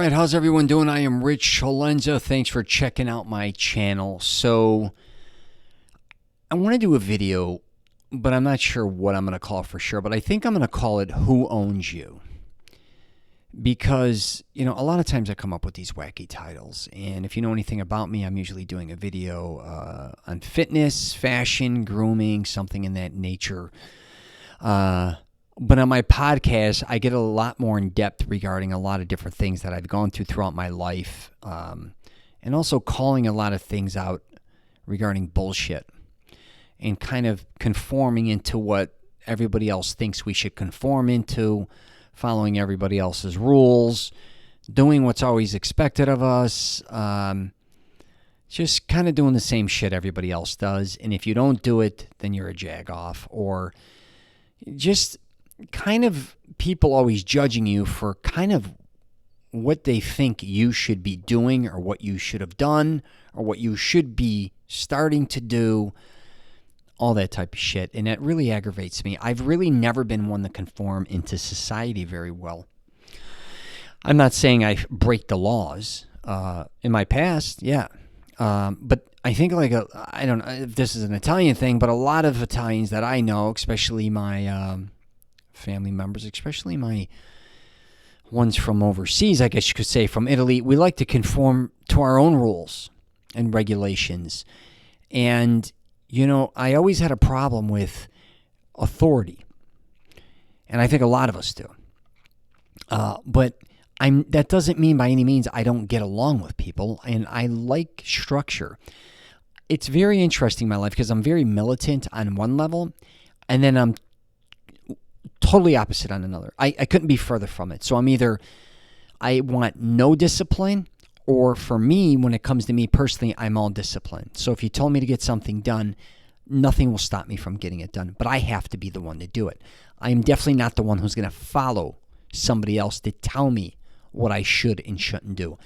right, how's everyone doing? I am Rich Celenza. Thanks for checking out my channel. So, I want to do a video, but I'm not sure what I'm going to call it for sure, but I think I'm going to call it Who Owns You? Because, a lot of times I come up with these wacky titles, and if you know anything about me, I'm usually doing a video on fitness, fashion, grooming, something in that nature. But on my podcast, I get a lot more in depth regarding a lot of different things that I've gone through throughout my life, and also calling a lot of things out regarding bullshit and kind of conforming into what everybody else thinks we should conform into, following everybody else's rules, doing what's always expected of us, just kind of doing the same shit everybody else does. And if you don't do it, then you're a jagoff, or just kind of people always judging you for kind of what they think you should be doing or what you should have done or what you should be starting to do, all that type of shit. And that really aggravates me. I've really never been one to conform into society very well. I'm not saying I break the laws. In my past, yeah. But I think I don't know if this is an Italian thing, but a lot of Italians that I know, especially my family members, especially my ones from overseas, I guess you could say from Italy, we like to conform to our own rules and regulations. And, I always had a problem with authority. And I think a lot of us do. But that doesn't mean by any means I don't get along with people, and I like structure. It's very interesting in my life because I'm very militant on one level, and then I'm totally opposite on another. I couldn't be further from it. So I'm either, I want no discipline, or for me, when it comes to me personally, I'm all discipline. So if you told me to get something done, nothing will stop me from getting it done. But I have to be the one to do it. I am definitely not the one who's going to follow somebody else to tell me what I should and shouldn't do.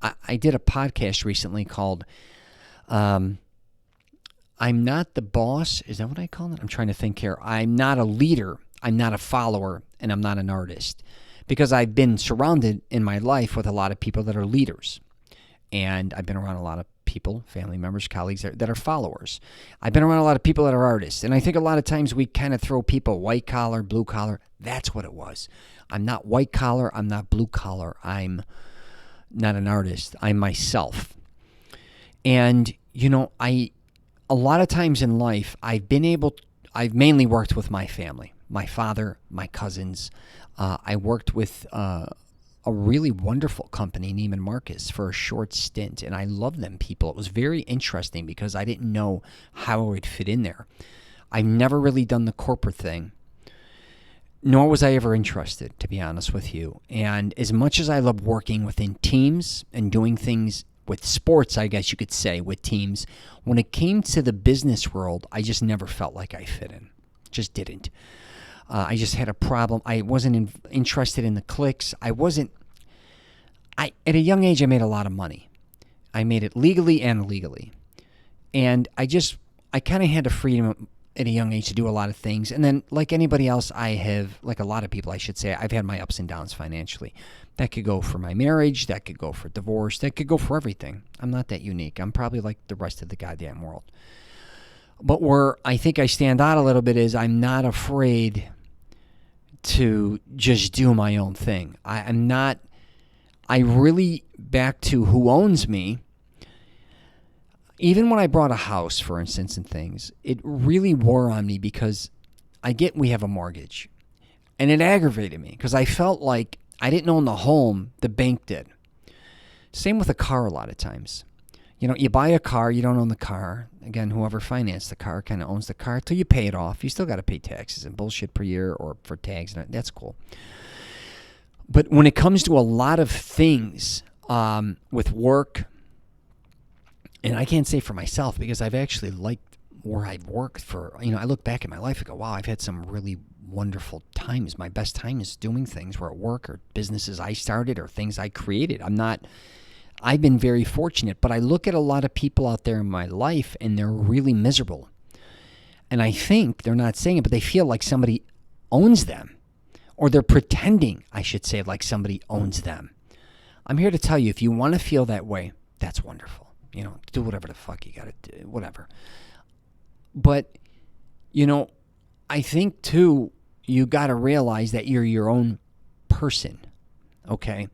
I did a podcast recently called I'm Not the Boss. Is that what I call it? I'm trying to think here. I'm not a leader. I'm not a follower, and I'm not an artist, because I've been surrounded in my life with a lot of people that are leaders, and I've been around a lot of people, family members, colleagues that are followers. I've been around a lot of people that are artists, and I think a lot of times we kind of throw people white collar, blue collar. That's what it was. I'm not white collar. I'm not blue collar. I'm not an artist. I'm myself. And, a lot of times in life, I've mainly worked with my family, my father, my cousins. I worked with a really wonderful company, Neiman Marcus, for a short stint, and I love them people. It was very interesting because I didn't know how I would fit in there. I've never really done the corporate thing, nor was I ever interested, to be honest with you. And as much as I love working within teams and doing things with sports, I guess you could say, with teams, when it came to the business world, I just never felt like I fit in. Just didn't. I just had a problem. I wasn't interested in the clicks. At a young age, I made a lot of money. I made it legally and illegally. And I kind of had the freedom at a young age to do a lot of things. And then, like anybody else, like a lot of people, I should say, I've had my ups and downs financially. That could go for my marriage. That could go for divorce. That could go for everything. I'm not that unique. I'm probably like the rest of the goddamn world. But where I think I stand out a little bit is I'm not afraid to just do my own thing. Back to who owns me, even when I bought a house, for instance, and things, it really wore on me because we have a mortgage. And it aggravated me because I felt like I didn't own the home, the bank did. Same with a car a lot of times. You buy a car, you don't own the car. Again, whoever financed the car kind of owns the car till you pay it off. You still got to pay taxes and bullshit per year or for tags. And that's cool. But when it comes to a lot of things with work, and I can't say for myself because I've actually liked where I've worked for, I look back at my life and go, wow, I've had some really wonderful times. My best time is doing things where at work or businesses I started or things I created. I've been very fortunate, but I look at a lot of people out there in my life and they're really miserable. And I think they're not saying it, but they feel like somebody owns them, or they're pretending, I should say, like somebody owns them. I'm here to tell you, if you want to feel that way, that's wonderful. Do whatever the fuck you got to do, whatever. But, I think, too, you got to realize that you're your own person, okay?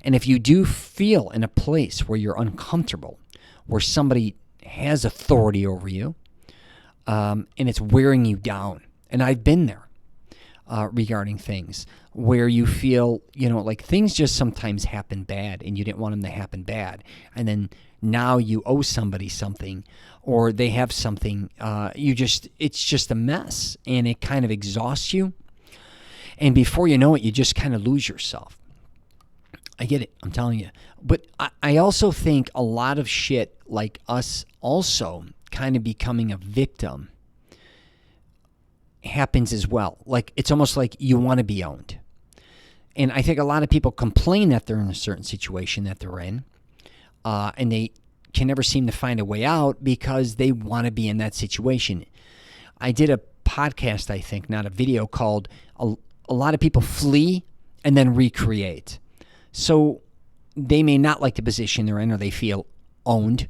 And if you do feel in a place where you're uncomfortable, where somebody has authority over you, and it's wearing you down, and I've been there regarding things where you feel, like things just sometimes happen bad, and you didn't want them to happen bad, and then now you owe somebody something, or they have something, it's just a mess, and it kind of exhausts you, and before you know it, you just kind of lose yourself. I get it, I'm telling you. But I also think a lot of shit, like us also kind of becoming a victim, happens as well. Like, it's almost like you want to be owned. And I think a lot of people complain that they're in a certain situation that they're in, and they can never seem to find a way out because they want to be in that situation. I did a podcast, I think, not a video, called a lot of people flee and then recreate. So they may not like the position they're in, or they feel owned,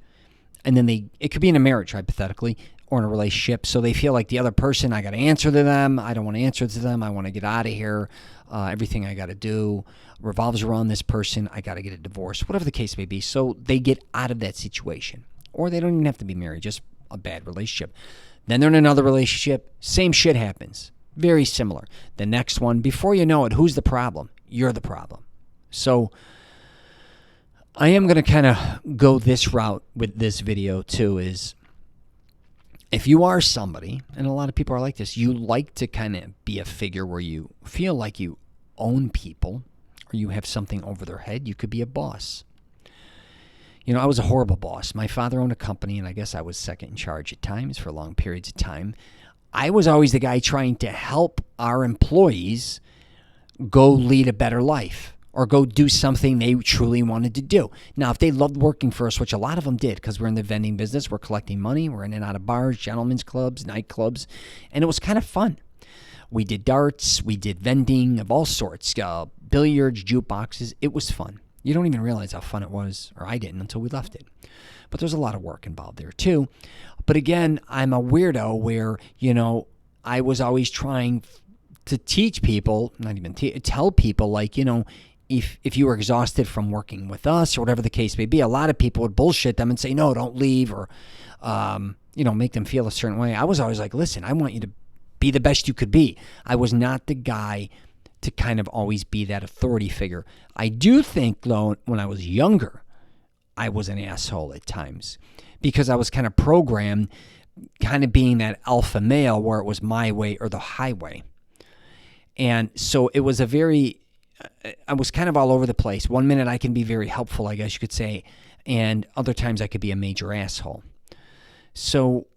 and then it could be in a marriage, hypothetically, or in a relationship. So they feel like the other person, I got to answer to them. I don't want to answer to them. I want to get out of here. Everything I got to do revolves around this person. I got to get a divorce, whatever the case may be. So they get out of that situation, or they don't even have to be married, just a bad relationship. Then they're in another relationship. Same shit happens. Very similar. The next one, before you know it, who's the problem? You're the problem. So I am going to kind of go this route with this video too, is if you are somebody, and a lot of people are like this, you like to kind of be a figure where you feel like you own people, or you have something over their head. You could be a boss. I was a horrible boss. My father owned a company, and I guess I was second in charge at times for long periods of time. I was always the guy trying to help our employees go lead a better life, or go do something they truly wanted to do. Now, if they loved working for us, which a lot of them did, because we're in the vending business, we're collecting money, we're in and out of bars, gentlemen's clubs, nightclubs, and it was kind of fun. We did darts, we did vending of all sorts, billiards, jukeboxes. It was fun. You don't even realize how fun it was, or I didn't until we left it. But there's a lot of work involved there too. But again, I'm a weirdo where, I was always trying to teach people, not even tell people, like, if you were exhausted from working with us, or whatever the case may be, a lot of people would bullshit them and say, no, don't leave, or, make them feel a certain way. I was always like, listen, I want you to be the best you could be. I was not the guy to kind of always be that authority figure. I do think, though, when I was younger, I was an asshole at times, because I was kind of programmed kind of being that alpha male where it was my way or the highway. And so it was I was kind of all over the place. One minute I can be very helpful, I guess you could say, and other times I could be a major asshole. So,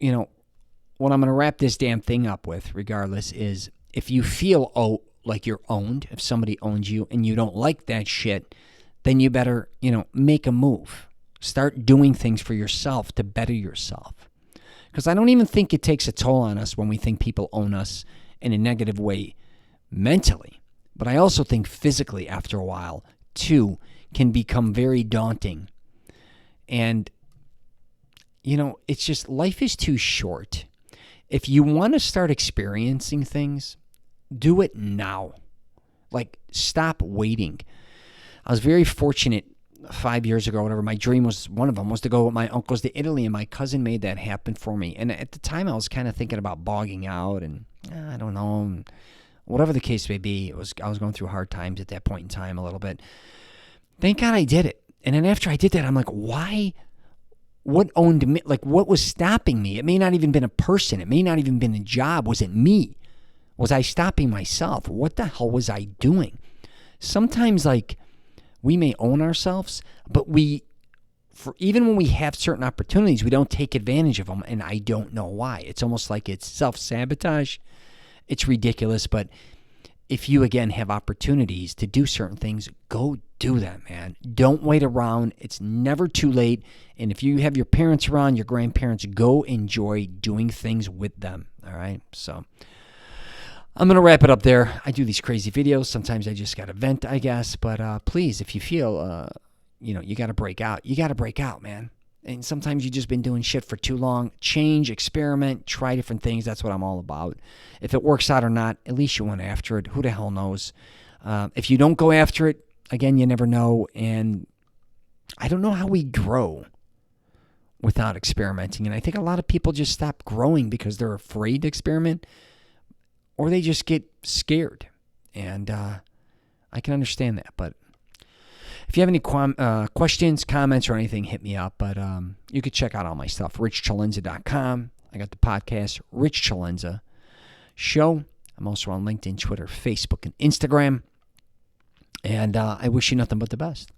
what I'm going to wrap this damn thing up with, regardless, is if you feel like you're owned, if somebody owns you and you don't like that shit, then you better, make a move. Start doing things for yourself to better yourself. Because I don't even think it takes a toll on us when we think people own us in a negative way mentally. But I also think physically, after a while, too, can become very daunting. And, it's just, life is too short. If you want to start experiencing things, do it now. Like, stop waiting. I was very fortunate 5 years ago, whatever. My dream was, one of them was to go with my uncles to Italy, and my cousin made that happen for me. And at the time, I was kind of thinking about bogging out, and I don't know, whatever the case may be. I was going through hard times at that point in time a little bit. Thank God I did it. And then after I did that, I'm like, why? What owned me? Like, what was stopping me? It may not even been a person. It may not even been a job. Was it me? Was I stopping myself? What the hell was I doing? Sometimes, like, we may own ourselves, but even when we have certain opportunities, we don't take advantage of them, and I don't know why. It's almost like it's self-sabotage. It's ridiculous, but if you, again, have opportunities to do certain things, go do them, man. Don't wait around. It's never too late. And if you have your parents around, your grandparents, go enjoy doing things with them, all right? So I'm going to wrap it up there. I do these crazy videos. Sometimes I just got to vent, I guess. But please, if you feel, you got to break out. You got to break out, man. And sometimes you've just been doing shit for too long. Change, experiment, try different things. That's what I'm all about. If it works out or not, at least you went after it. Who the hell knows? If you don't go after it, again, you never know. And I don't know how we grow without experimenting. And I think a lot of people just stop growing because they're afraid to experiment, or they just get scared. And I can understand that. But if you have any questions, comments, or anything, hit me up. But you could check out all my stuff, richcelenza.com. I got the podcast, Rich Celenza Show. I'm also on LinkedIn, Twitter, Facebook, and Instagram. And I wish you nothing but the best.